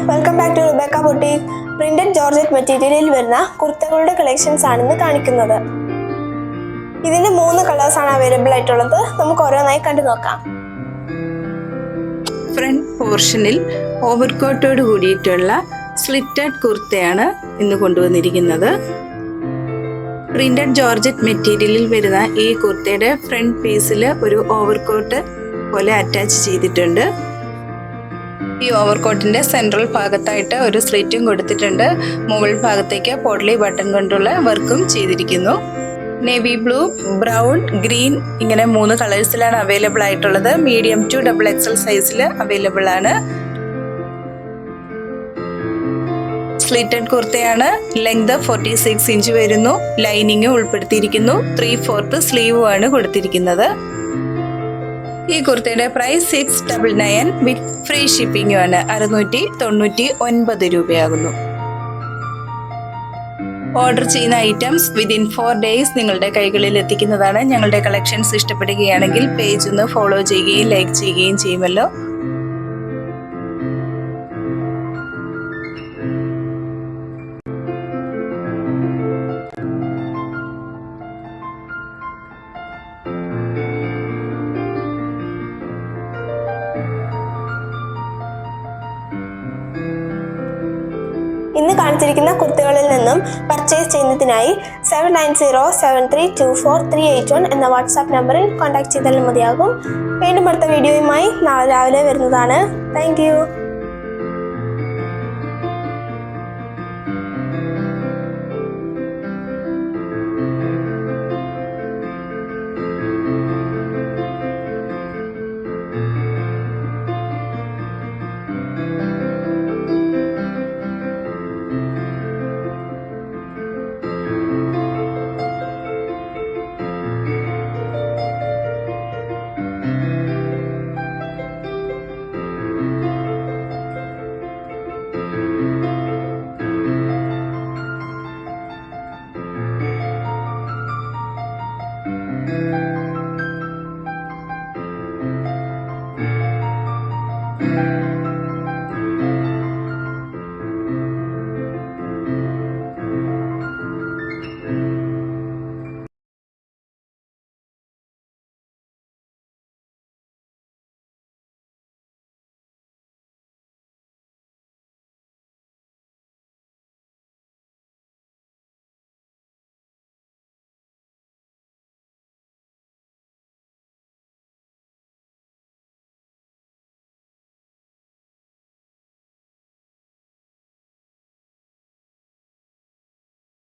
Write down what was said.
Welcome back to Rebecca boutique. Printed georgette മെറ്റീരിയലിൽ വരുന്ന കുർത്തകളുടെ collections ആണ് ഇന്ന് കാണിക്കുന്നത്. ഇതിന്റെ 3 കളേഴ്സാണ് അവൈലബിൾ ആയിട്ടുള്ളത്. നമുക്ക് ഓരോന്നായി കണ്ടു നോക്കാം. ഫ്രണ്ട് പോർഷനിൽ ഓവർകോട്ടോട് കൂടിയിട്ടുള്ള സ്ലിറ്റഡ് കുർത്തയാണ് ഇന്ന് കൊണ്ടുവന്നിരിക്കുന്നത്. പ്രിന്റഡ് ജോർജറ്റ് മെറ്റീരിയലിൽ വരുന്ന ഈ കുർത്തയുടെ ഫ്രണ്ട് പീസിൽ ഒരു ഓവർകോട്ട് പോലെ അറ്റാച്ച് ചെയ്തിട്ടുണ്ട്. ഈ ഓവർകോട്ടിന്റെ സെൻട്രൽ ഭാഗത്തായിട്ട് ഒരു സ്ലിറ്റും കൊടുത്തിട്ടുണ്ട്. മുകൾ ഭാഗത്തേക്ക് പോട്ട്ലി ബട്ടൺ കൊണ്ടുള്ള വർക്കും ചെയ്തിരിക്കുന്നു. നേവി ബ്ലൂ, ബ്രൗൺ, ഗ്രീൻ ഇങ്ങനെ 3 കളേഴ്സിലാണ് അവൈലബിൾ ആയിട്ടുള്ളത്. മീഡിയം ടു XXL സൈസിൽ അവൈലബിൾ ആണ്. സ്ലിറ്റഡ് കുർത്തയാണ്. ലെങ്ത് 46 ഇഞ്ച് വരുന്നു. ലൈനിങ് ഉൾപ്പെടുത്തിയിരിക്കുന്നു. 3/4 സ്ലീവും ആണ് കൊടുത്തിരിക്കുന്നത്. ഈ കുർത്തയുടെ പ്രൈസ് 699 വിത്ത് ഫ്രീ ഷിപ്പിംഗും ആണ്. 699 രൂപയാകുന്നു. ഓർഡർ ചെയ്യുന്ന ഐറ്റംസ് വിതിൻ 4 days നിങ്ങളുടെ കൈകളിൽ എത്തിക്കുന്നതാണ്. ഞങ്ങളുടെ കളക്ഷൻസ് ഇഷ്ടപ്പെടുകയാണെങ്കിൽ പേജ് ഒന്ന് ഫോളോ ചെയ്യുകയും ലൈക്ക് ചെയ്യുകയും ചെയ്യുമല്ലോ. ഇന്ന് കാണിച്ചിരിക്കുന്ന കുർത്തകളിൽ നിന്നും പർച്ചേസ് ചെയ്യുന്നതിനായി 7907324381 എന്ന വാട്സാപ്പ് നമ്പറിൽ കോൺടാക്ട് ചെയ്താലും മതിയാകും. വീണ്ടും അടുത്ത വീഡിയോയുമായി നാളെ രാവിലെ വരുന്നതാണ്. Thank you.